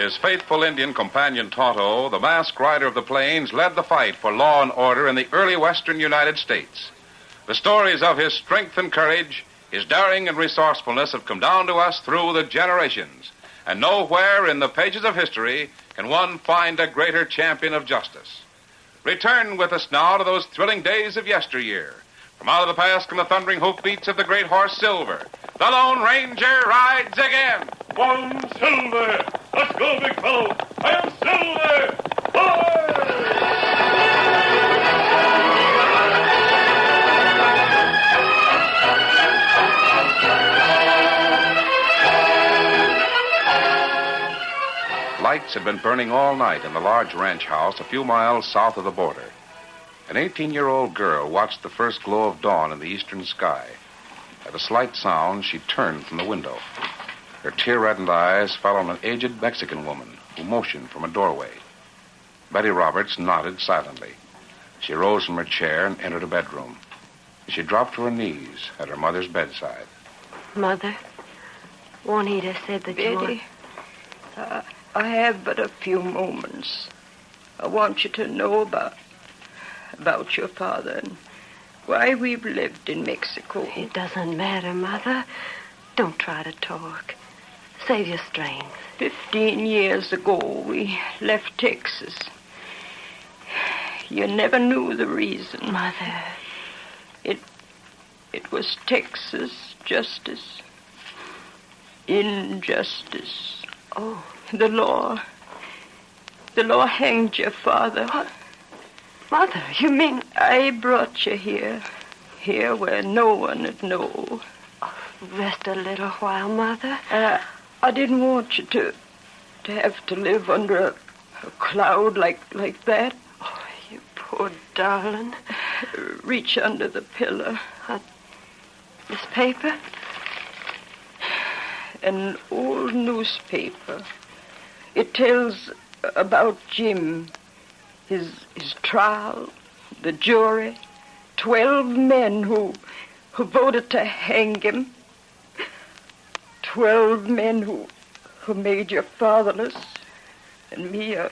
his faithful Indian companion Tonto, the masked rider of the plains led the fight for law and order in the early western United States. The stories of his strength and courage, his daring and resourcefulness have come down to us through the generations. And nowhere in the pages of history can one find a greater champion of justice. Return with us now to those thrilling days of yesteryear. From out of the past come the thundering hoofbeats of the great horse Silver. The Lone Ranger rides again. I'm Silver. Let's go, big fellow. I am Silver. Boy! Lights had been burning all night in the large ranch house a few miles south of the border. An 18-year-old girl watched the first glow of dawn in the eastern sky. At a slight sound, she turned from the window. Her tear-reddened eyes fell on an aged Mexican woman who motioned from a doorway. Betty Roberts nodded silently. She rose from her chair and entered a bedroom. She dropped to her knees at her mother's bedside. Mother, Juanita said that Betty, I have but a few moments. I want you to know about your father and why we've lived in Mexico. It doesn't matter, Mother. Don't try to talk. Save your strength. 15 years ago, we left Texas. You never knew the reason. Mother. It was Texas justice. Injustice. Oh. The law hanged your father. What? Mother, you mean... I brought you here where no one would know. Oh, rest a little while, Mother. I didn't want you to have to live under a cloud like that. Oh, you poor darling. Reach under the pillow. This paper? An old newspaper. It tells about Jim, his trial, the jury, 12 men who voted to hang him, 12 men who made you fatherless, and me a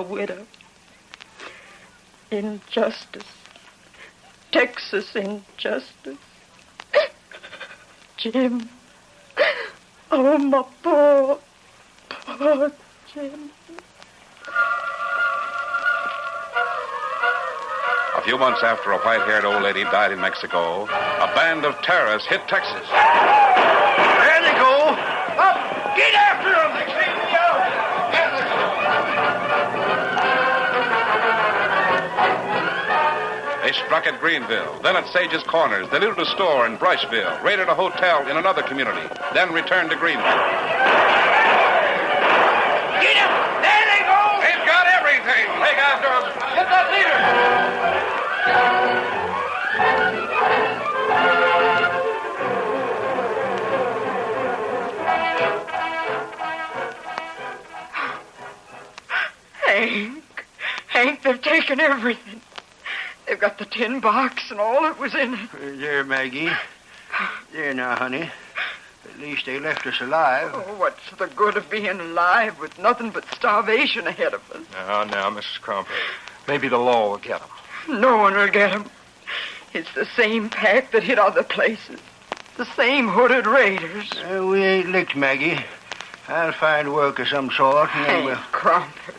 widow. Injustice. Texas injustice. Jim. Oh, my poor Jim. A few months after a white-haired old lady died in Mexico, a band of terrorists hit Texas. There they go. Up! Get after them! They clean me out! They struck at Greenville, then at Sage's Corners. They looted a store in Brushville, raided a hotel in another community, then returned to Greenville. Get them! There they go! They've got everything! Take after them! Get that leader! Hank, they've taken everything. They've got the tin box and all that was in it. There, Maggie. There now, honey. At least they left us alive. Oh, what's the good of being alive with nothing but starvation ahead of us? Now, Mrs. Crumper. Maybe the law will get them. No one will get them. It's the same pack that hit other places. The same hooded raiders. We ain't licked, Maggie. I'll find work of some sort, and then we'll... Crumper.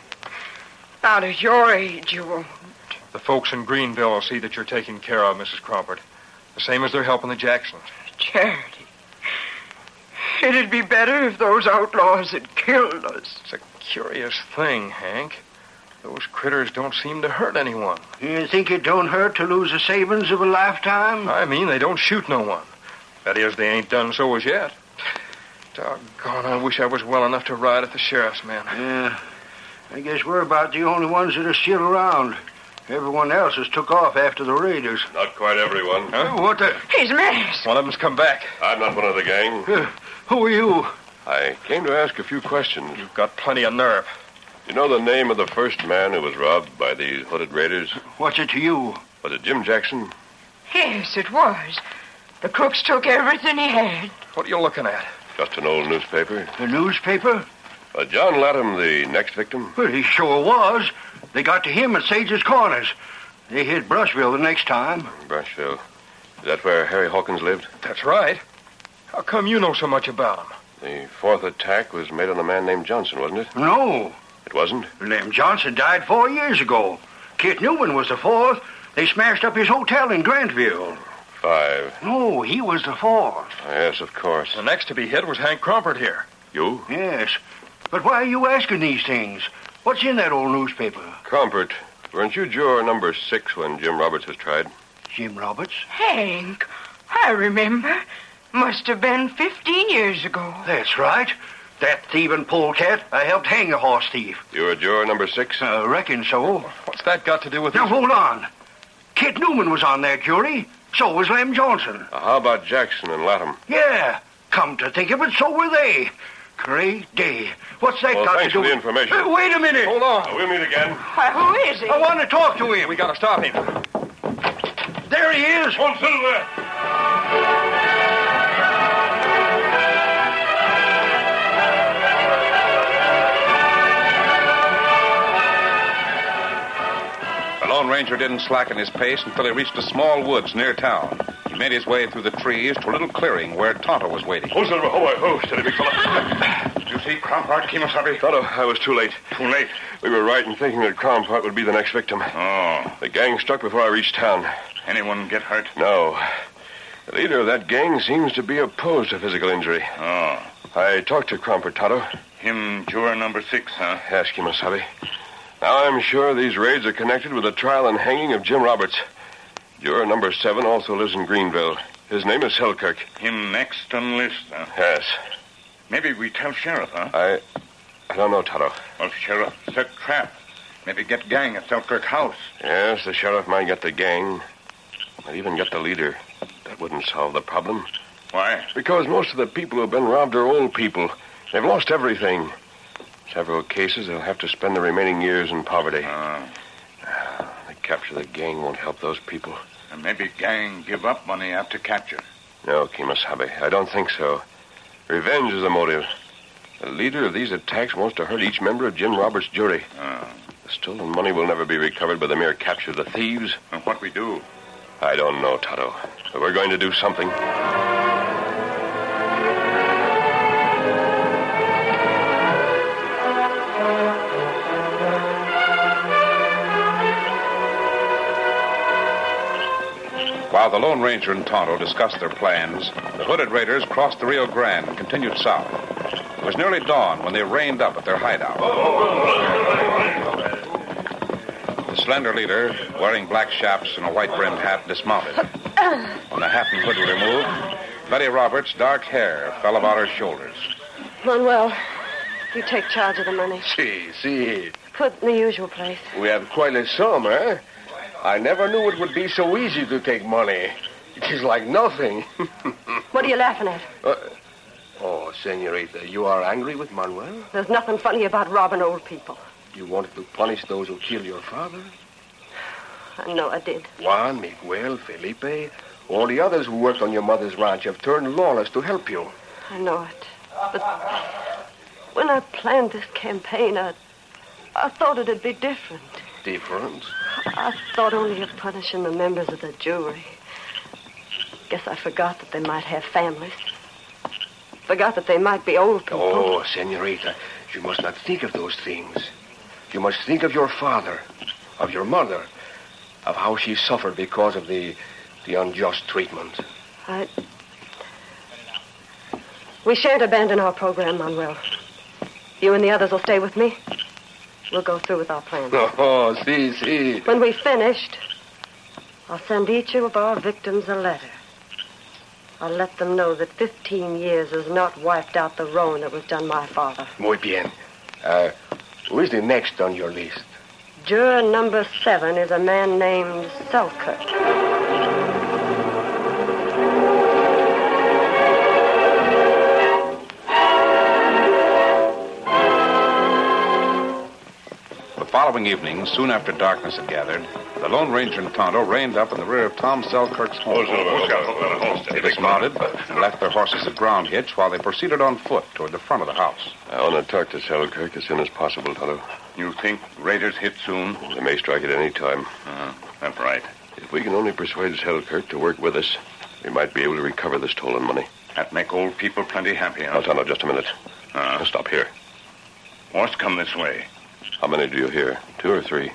Out of your age, you won't. The folks in Greenville will see that you're taken care of, Mrs. Crumpert. The same as they're helping the Jacksons. Charity. It'd be better if those outlaws had killed us. It's a curious thing, Hank. Those critters don't seem to hurt anyone. You think it don't hurt to lose the savings of a lifetime? I mean, they don't shoot no one. That is, they ain't done so as yet. Doggone, I wish I was well enough to ride at the sheriff's men. Yeah. I guess we're about the only ones that are still around. Everyone else has took off after the raiders. Not quite everyone. Huh? What the... He's masked. One of them's come back. I'm not one of the gang. Who are you? I came to ask a few questions. You've got plenty of nerve. You know the name of the first man who was robbed by these hooded raiders? What's it to you? Was it Jim Jackson? Yes, it was. The crooks took everything he had. What are you looking at? Just an old newspaper. The newspaper? John Latham the next victim? Well, he sure was. They got to him at Sage's Corners. They hit Brushville the next time. Brushville. Is that where Harry Hawkins lived? That's right. How come you know so much about him? The fourth attack was made on a man named Johnson, wasn't it? No. It wasn't? Lem Johnson died 4 years ago. Kit Newman was the fourth. They smashed up his hotel in Grantville. 5. No, he was the fourth. Yes, of course. The next to be hit was Hank Crumpert here. You? Yes. But why are you asking these things? What's in that old newspaper? Crumpert, weren't you juror number 6 when Jim Roberts was tried? Jim Roberts? Hank, I remember. Must have been 15 years ago. That's right. That thieving polecat, I helped hang a horse thief. You were juror number 6? I reckon so. What's that got to do with Now, this? hold on. Kit Newman was on that jury. So was Lem Johnson. How about Jackson and Latham? Yeah. Come to think of it, so were they. Great day. What's that Well, got to thanks do for the with... information. Wait a minute. Hold on. We'll meet again. Why, who is he? I want to talk to him. We gotta stop him. There he is. On Silver! The Lone Ranger didn't slacken his pace until he reached a small woods near town. He made his way through the trees to a little clearing where Tonto was waiting. Oh, Silver, steady, big fella. Did you see Crumpart, Kemosabe? Tonto, I was too late. Too late. We were right in thinking that Crumpart would be the next victim. Oh. The gang struck before I reached town. Anyone get hurt? No. The leader of that gang seems to be opposed to physical injury. Oh. I talked to Crumpart, Tonto. Him juror number 6, huh? Ask him, Kemosabe. Now I'm sure these raids are connected with the trial and hanging of Jim Roberts. Juror number 7 also lives in Greenville. His name is Selkirk. Him next on list, huh? Yes. Maybe we tell Sheriff, huh? I don't know, Tonto. Well, Sheriff, set trap. Maybe get gang at Selkirk house. Yes, the sheriff might get the gang. Might even get the leader. That wouldn't solve the problem. Why? Because most of the people who have been robbed are old people. They've lost everything. Several cases, they'll have to spend the remaining years in poverty. The capture of the gang won't help those people. And maybe gang give up money after capture. No, Kemosabe, I don't think so. Revenge is the motive. The leader of these attacks wants to hurt each member of Jim Roberts' jury. The stolen money will never be recovered by the mere capture of the thieves. And what we do? I don't know, Tonto. But we're going to do something. While the Lone Ranger and Tonto discussed their plans, the hooded raiders crossed the Rio Grande and continued south. It was nearly dawn when they reined up at their hideout. The slender leader, wearing black chaps and a white-brimmed hat, dismounted. When the hat and hood were removed, Betty Roberts' dark hair fell about her shoulders. Manuel, you take charge of the money. See. Put in the usual place. We have quite a sum, eh? I never knew it would be so easy to take money. It is like nothing. What are you laughing at? Oh, senorita, you are angry with Manuel? There's nothing funny about robbing old people. You wanted to punish those who killed your father? I know I did. Juan, Miguel, Felipe, all the others who worked on your mother's ranch have turned lawless to help you. I know it. But when I planned this campaign, I thought it'd be different. Different? I thought only of punishing the members of the jury. Guess I forgot that they might have families. Forgot that they might be old people. Oh, senorita, you must not think of those things. You must think of your father, of your mother, of how she suffered because of the unjust treatment. We shan't abandon our program, Manuel. You and the others will stay with me. We'll go through with our plans. Oh, see. When we've finished, I'll send each of our victims a letter. I'll let them know that 15 years has not wiped out the wrong that was done my father. Muy bien. Who is the next on your list? Juror number 7 is a man named Selkirk. The following evening, soon after darkness had gathered, the Lone Ranger and Tonto reined up in the rear of Tom Selkirk's home. They dismounted and left their horses at ground hitch while they proceeded on foot toward the front of the house. I want to talk to Selkirk as soon as possible, Tonto. You think raiders hit soon? They may strike at any time. That's right. If we can only persuade Selkirk to work with us, we might be able to recover the stolen money. That make old people plenty happy, huh? Now, Tonto, just a minute. Stop here. Horse come this way. How many do you hear? 2 or 3?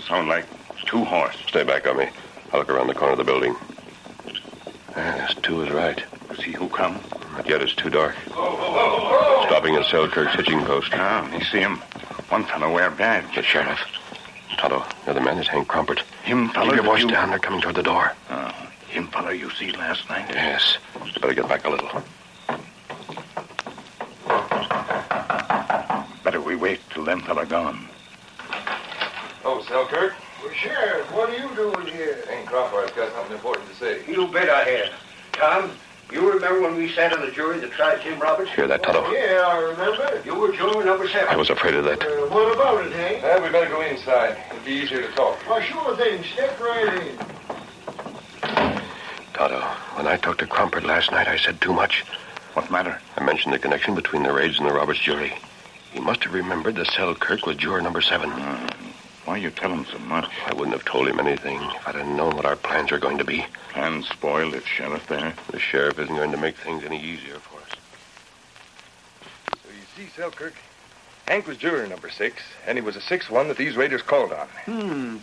Sound like 2 horse. Stay back on me. I'll look around the corner of the building. Yes, 2 is right. See who come? Not yet. It's too dark. Stopping at Selkirk's hitching post. You see him. One fellow wear badge. The sheriff. Tonto, the other man is Hank Crumpert. Him fellow. Keep your voice down. They're coming toward the door. Him fellow you see last night? Yes. Better get back a little. Better we wait till them fellow gone. Oh, Selkirk. Well, Sheriff, what are you doing here? Hank Crawford's got something important to say. You bet I have. Tom, you remember when we sat on the jury that tried Jim Roberts? Hear that, Tonto? Yeah, I remember. You were juror number 7. I was afraid of that. What about it, Hank? We better go inside. It'll be easier to talk. Why, sure thing. Step right in. Tonto, when I talked to Crumpert last night, I said too much. What matter? I mentioned the connection between the raids and the Roberts jury. He must have remembered that Selkirk was juror number 7. Why you tell him so much? I wouldn't have told him anything if I'd have known what our plans are going to be. Plans spoiled if Sheriff there. The sheriff isn't going to make things any easier for us. So you see, Selkirk, Hank was juror number 6, and he was the 6th one that these raiders called on.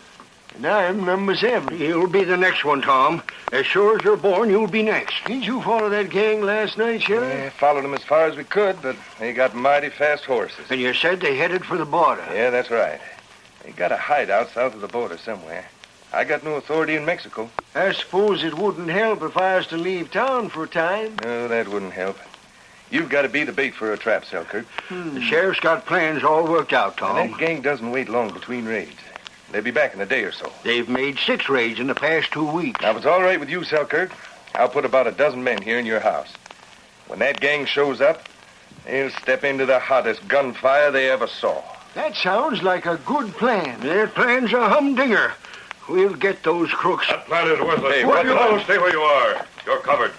And I'm number 7. You'll be the next one, Tom. As sure as you're born, you'll be next. Did you follow that gang last night, Sheriff? Yeah, followed them as far as we could, but they got mighty fast horses. And you said they headed for the border. Yeah, that's right. They got a hideout south of the border somewhere. I got no authority in Mexico. I suppose it wouldn't help if I was to leave town for a time. No, that wouldn't help. You've got to be the bait for a trap, Selkirk. The sheriff's got plans all worked out, Tom. And that gang doesn't wait long between raids. They'll be back in a day or so. They've made 6 raids in the past 2 weeks. Now, if it's all right with you, Selkirk, I'll put about a dozen men here in your house. When that gang shows up, they'll step into the hottest gunfire they ever saw. That sounds like a good plan. Their plan's a humdinger. We'll get those crooks. That plan is worthless. Hey, what? No, stay where you are. You're covered.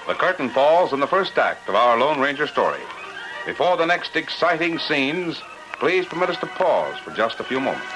The curtain falls on the first act of our Lone Ranger story. Before the next exciting scenes, please permit us to pause for just a few moments.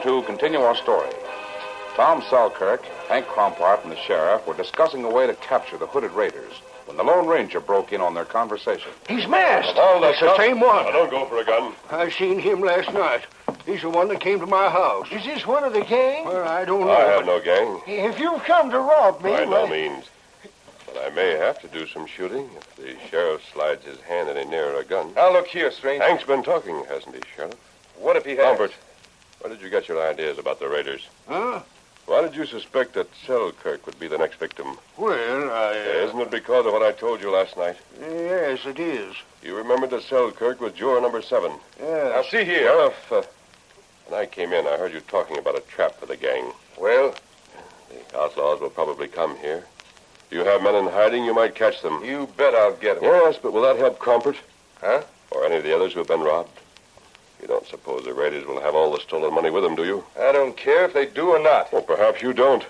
To continue our story, Tom Selkirk, Hank Crumpart, and the sheriff were discussing a way to capture the hooded raiders when the Lone Ranger broke in on their conversation. He's masked. All That's the same one. Now, don't go for a gun. I seen him last night. He's the one that came to my house. Is this one of the gang? Well, I don't know. I have no gang. If you've come to rob me... By no means. But I may have to do some shooting if the sheriff slides his hand any nearer a gun. Now, look here, stranger. Hank's been talking, hasn't he, Sheriff? What if he has? Albert, where did you get your ideas about the raiders? Huh? Why did you suspect that Selkirk would be the next victim? Well, Isn't it because of what I told you last night? Yes, it is. You remembered that Selkirk was juror number 7. Yes. Now, see here. Sheriff, when I came in, I heard you talking about a trap for the gang. Well, The outlaws will probably come here. If you have men in hiding, you might catch them. You bet I'll get them. Yes, but will that help Crumpert? Huh? Or any of the others who have been robbed? You don't suppose the raiders will have all the stolen money with them, do you? I don't care if they do or not. Well, perhaps you don't.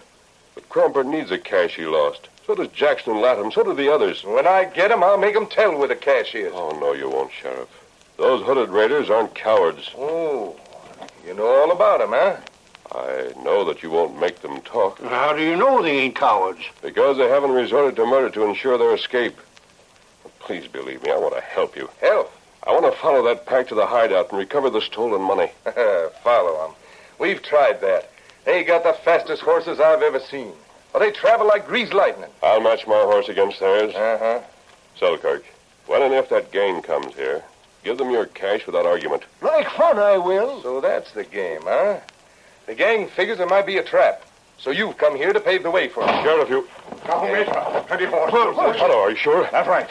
But Crumpert needs the cash he lost. So does Jackson and Latham. So do the others. When I get them, I'll make them tell where the cash is. Oh, no, you won't, Sheriff. Those hooded raiders aren't cowards. Oh, you know all about them, huh? I know that you won't make them talk. How do you know they ain't cowards? Because they haven't resorted to murder to ensure their escape. Please believe me, I want to help you. Help? I want to follow that pack to the hideout and recover the stolen money. Follow them. We've tried that. They got the fastest horses I've ever seen. But they travel like greased lightning. I'll match my horse against theirs. Uh-huh. Selkirk, when and if that gang comes here, give them your cash without argument. Like fun, I will. So that's the game, huh? The gang figures there might be a trap. So you've come here to pave the way for them. Sheriff, you... Now, Major. Plenty of horses. Hello, are you sure? That's right.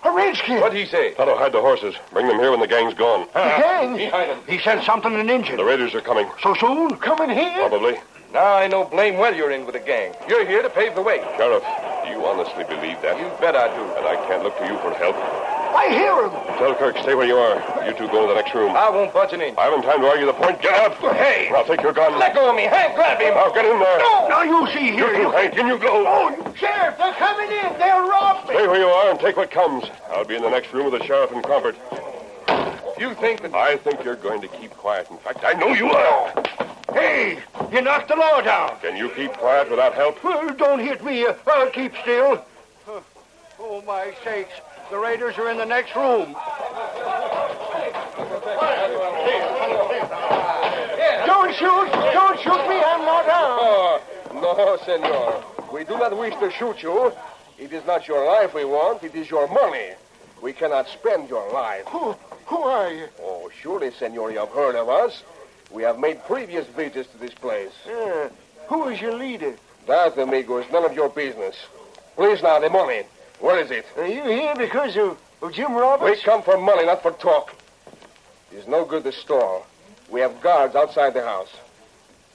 A redskin. What'd he say? Tonto, hide the horses. Bring them here when the gang's gone. The gang? Behind him. He said something in Injun. The raiders are coming. So soon? Coming here? Probably. Now I know blame well you're in with the gang. You're here to pave the way. Sheriff, do you honestly believe that? You bet I do. And I can't look to you for help. I hear him. Selkirk, stay where you are. You two go to the next room. I won't budge an inch. I haven't time to argue the point. Get out. Hey! I'll take your gun. Let go of me. Hank, grab him. Now get in there. No! Now you see here. You too, Hank. In you go. Oh, Sheriff, they're coming in. They'll rob me. Stay where you are and take what comes. I'll be in the next room with the sheriff and Crumpert. You think that... I think you're going to keep quiet. In fact, I know you are. Hey, you knocked the law down. Can you keep quiet without help? Well, don't hit me. I'll keep still. Oh, my sakes. The raiders are in the next room. Don't shoot! Don't shoot me! I'm not armed. Oh, no, senor. We do not wish to shoot you. It is not your life we want. It is your money. We cannot spend your life. Who are you? Oh, surely, senor, you have heard of us. We have made previous visits to this place. Who is your leader? That, amigo, is none of your business. Please now, the money. Where is it? Are you here because of Jim We Roberts? come for money, not for talk. It is no good to stall. We have guards outside the house.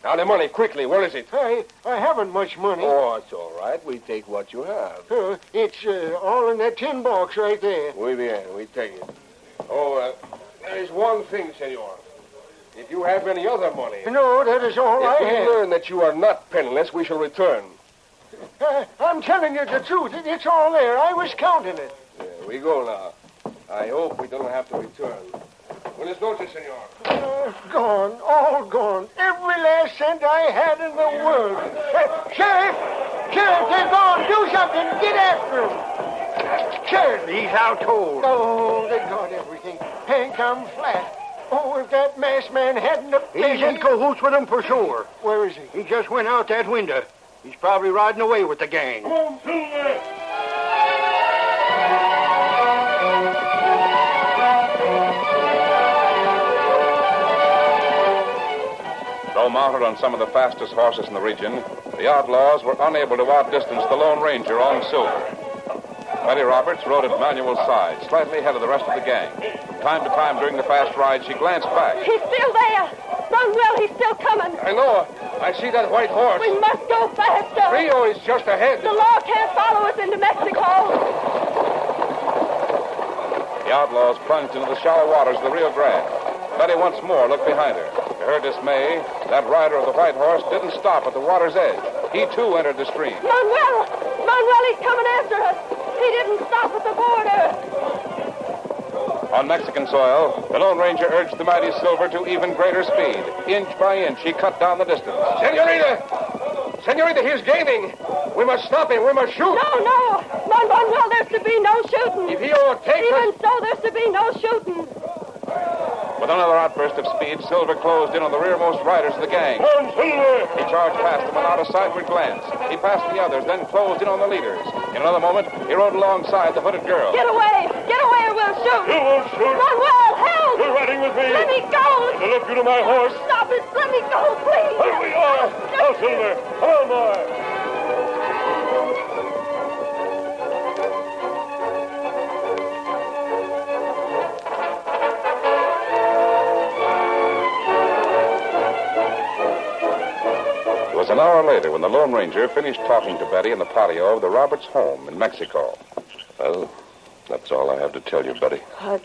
Now, the money, quickly. Where is it? I haven't much money. Oh, it's all right. We take what you have. It's all in that tin box right there. Muy bien. We take it. Oh, there is one thing, senor. If you have any other money... No, that is all I If we have. learn that you are not penniless, we shall return. I'm telling you the truth. It's all there. I was counting it. There we go now. I hope we don't have to return. Buenas noches, senor. Gone. All gone. Every last cent I had in the world. Sheriff! Sheriff, they're gone. Do something. Get after them. Sheriff! He's out cold. Oh, they got everything. Hank, I'm flat. Oh, if that masked man hadn't have been... He's in cahoots with them for sure. Where is he? He just went out that window. He's probably riding away with the gang. Come on, Silver! Though mounted on some of the fastest horses in the region, the outlaws were unable to outdistance the Lone Ranger on Silver. Betty Roberts rode at Manuel's side, slightly ahead of the rest of the gang. From time to time during the fast ride, she glanced back. He's still there. Manuel, he's still coming. I know. I see that white horse. We must go faster. Rio is just ahead. The law can't follow us into Mexico. The outlaws plunged into the shallow waters of the Rio Grande. Betty once more looked behind her. To her dismay, that rider of the white horse didn't stop at the water's edge. He, too, entered the stream. Manuel, he's coming after us. He didn't stop at the border. On Mexican soil, the Lone Ranger urged the mighty Silver to even greater speed. Inch by inch, he cut down the distance. Senorita, he's gaining. We must stop him. We must shoot. No. Manuel, there's to be no shooting. If he overtakes us... Even so, there's to be no shooting. With another outburst of speed, Silver closed in on the rearmost riders of the gang. Come on, Silver! He charged past them without a sideward glance. He passed the others, then closed in on the leaders. In another moment, he rode alongside the hooded girl. Get away or we'll shoot. You won't shoot! Manuel, help! You're riding with me! Let me go! To lift you to my horse! Stop it! Let me go, please! Here we are! Now, Silver! Come on, boy! was an hour later when the Lone Ranger finished talking to Betty in the patio of the Roberts home in Mexico. Well, that's all I have to tell you, Betty. I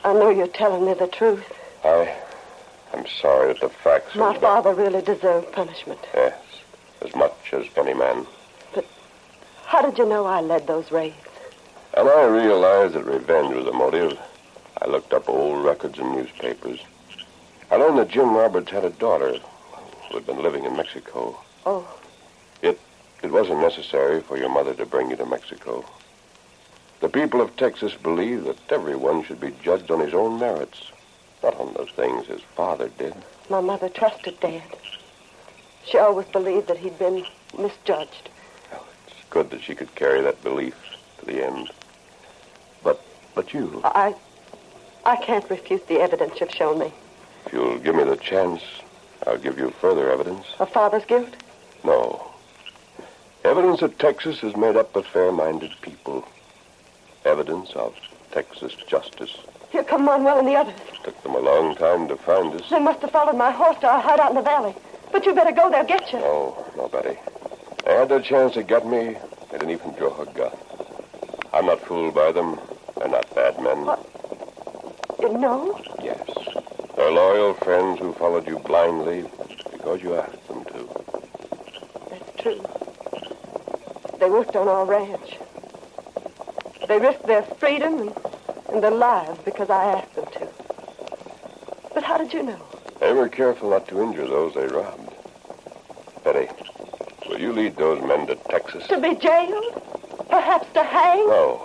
know you're telling me the truth. I'm sorry that the facts... My father really deserved punishment. Yes, as much as any man. But how did you know I led those raids? And I realized that revenge was the motive. I looked up old records and newspapers. I learned that Jim Roberts had a daughter who had been living in Mexico. Oh. It wasn't necessary for your mother to bring you to Mexico. The people of Texas believe that everyone should be judged on his own merits, not on the things his father did. My mother trusted Dad. She always believed that he'd been misjudged. Well, it's good that she could carry that belief to the end. But you... I can't refute the evidence you've shown me. If you'll give me the chance, I'll give you further evidence. Of Father's guilt? No. Evidence that Texas is made up of fair-minded people. Evidence of Texas justice. Here come Manuel and the others. Took them a long time to find us. They must have followed my horse to our hideout in the valley. But you better go, they'll get you. No, Betty. They had their chance to get me. They didn't even draw a gun. I'm not fooled by them. They're not bad men. What? You know? Yes. They're loyal friends who followed you blindly because you asked them to. That's true. They worked on our ranch. They risked their freedom and their lives because I asked them to. But how did you know? They were careful not to injure those they robbed. Betty, will you lead those men to Texas? To be jailed? Perhaps to hang? No.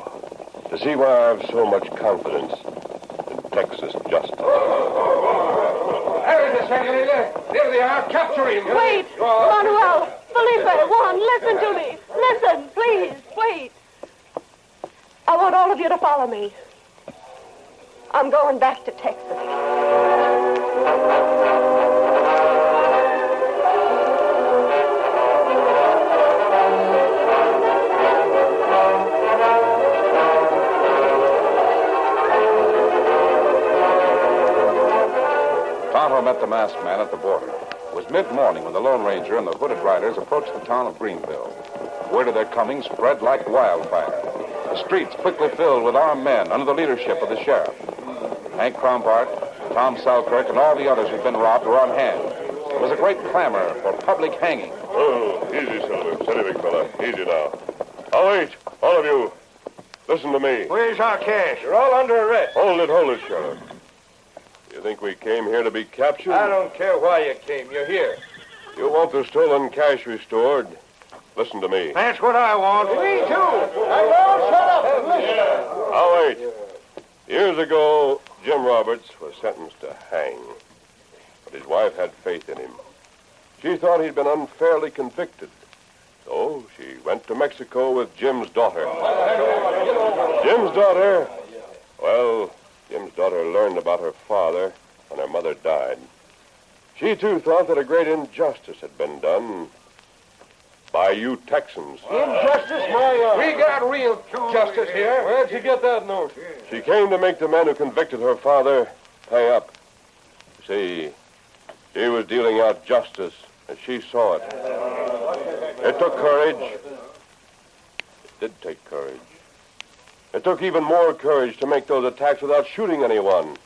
To see why I have so much confidence in Texas justice. There is the Senorita. There they are. Capture him. Wait! Manuel! Felipe! Juan, listen to me. Listen, please. Wait. I want all of you to follow me. I'm going back to Texas. Tonto met the masked man at the border. It was mid-morning when the Lone Ranger and the hooded riders approached the town of Greenville. Word of their coming spread like wildfire. The streets quickly filled with armed men under the leadership of the sheriff. Hank Crompart, Tom Selkirk, and all the others who'd been robbed were on hand. There was a great clamor for public hanging. Oh, easy, Silver. Steady, big fella. Easy now. Oh, wait. All of you. Listen to me. Where's our cash? You're all under arrest. Hold it, Sheriff. You think we came here to be captured? I don't care why you came. You're here. You want the stolen cash restored? Listen to me. That's what I want. Me too. Now, shut up and listen. Oh, wait. Years ago, Jim Roberts was sentenced to hang. But his wife had faith in him. She thought he'd been unfairly convicted. So she went to Mexico with Jim's daughter. Jim's daughter? Well, Jim's daughter learned about her father when her mother died. She, too, thought that a great injustice had been done by you Texans. Injustice, my... We got real justice here. Where'd you get that note? She came to make the men who convicted her father pay up. You see, she was dealing out justice as she saw it. It took courage. It did take courage. It took even more courage to make those attacks without shooting anyone.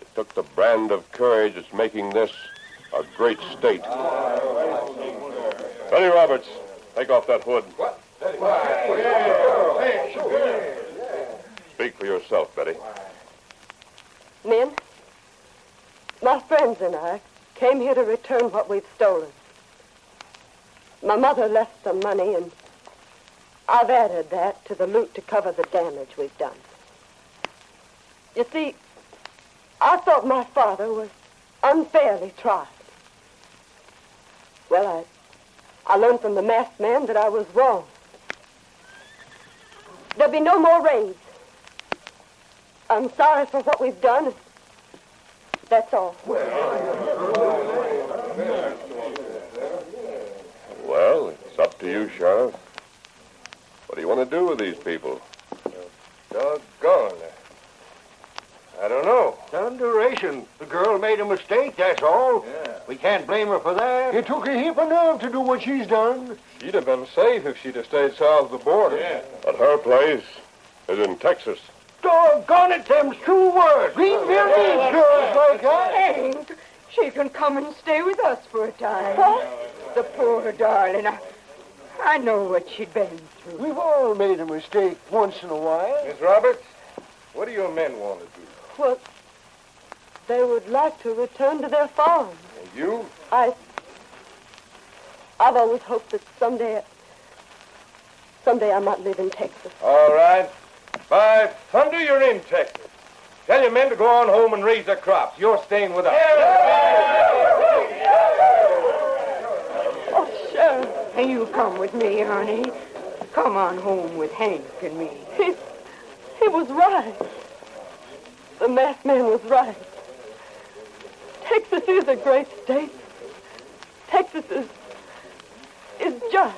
It took the brand of courage that's making this a great state. Betty Roberts, take off that hood. What? Speak for yourself, Betty. Men, my friends and I came here to return what we've stolen. My mother left some money, and I've added that to the loot to cover the damage we've done. You see, I thought my father was unfairly tried. Well, I learned from the masked man that I was wrong. There'll be no more raids. I'm sorry for what we've done. That's all. Well, it's up to you, Sheriff. What do you want to do with these people? Doggone. I don't know. It's underration. The girl made a mistake, that's all. Yeah. We can't blame her for that. It took a heap of nerve to do what she's done. She'd have been safe if she'd have stayed south of the border. Yeah. But her place is in Texas. Doggone it, them's true words. Greenville needs girls like that. Hank, she can come and stay with us for a time. What? The poor darling. I know what she'd been through. We've all made a mistake once in a while. Miss Roberts, what do your men want to do? Well, they would like to return to their farm. And you? I've always hoped that someday I might live in Texas. All right. By thunder, you're in Texas. Tell your men to go on home and raise their crops. You're staying with us. Oh, Sheriff. And you come with me, honey. Come on home with Hank and me. He was right. The masked man was right. Texas is a great state. Texas is just.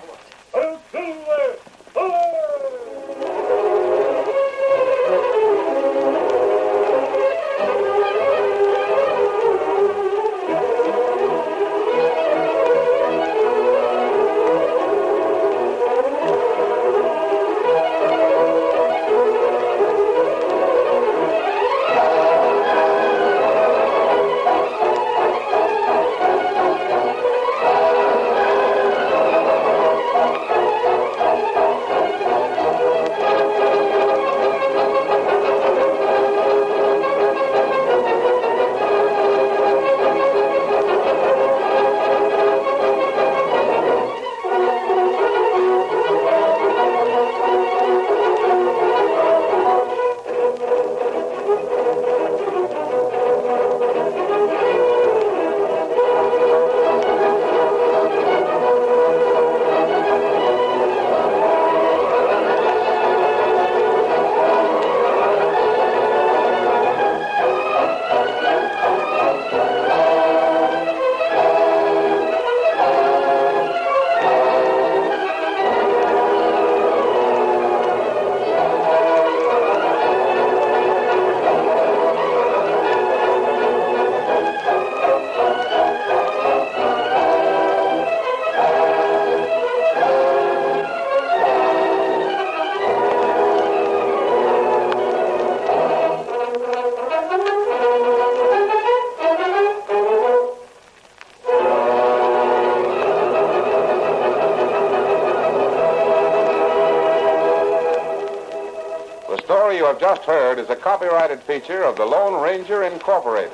The story you have just heard is a copyrighted feature of the Lone Ranger Incorporated.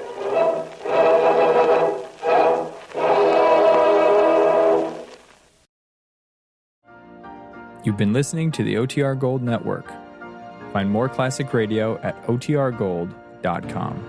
You've been listening to the OTR Gold Network. Find more classic radio at otrgold.com.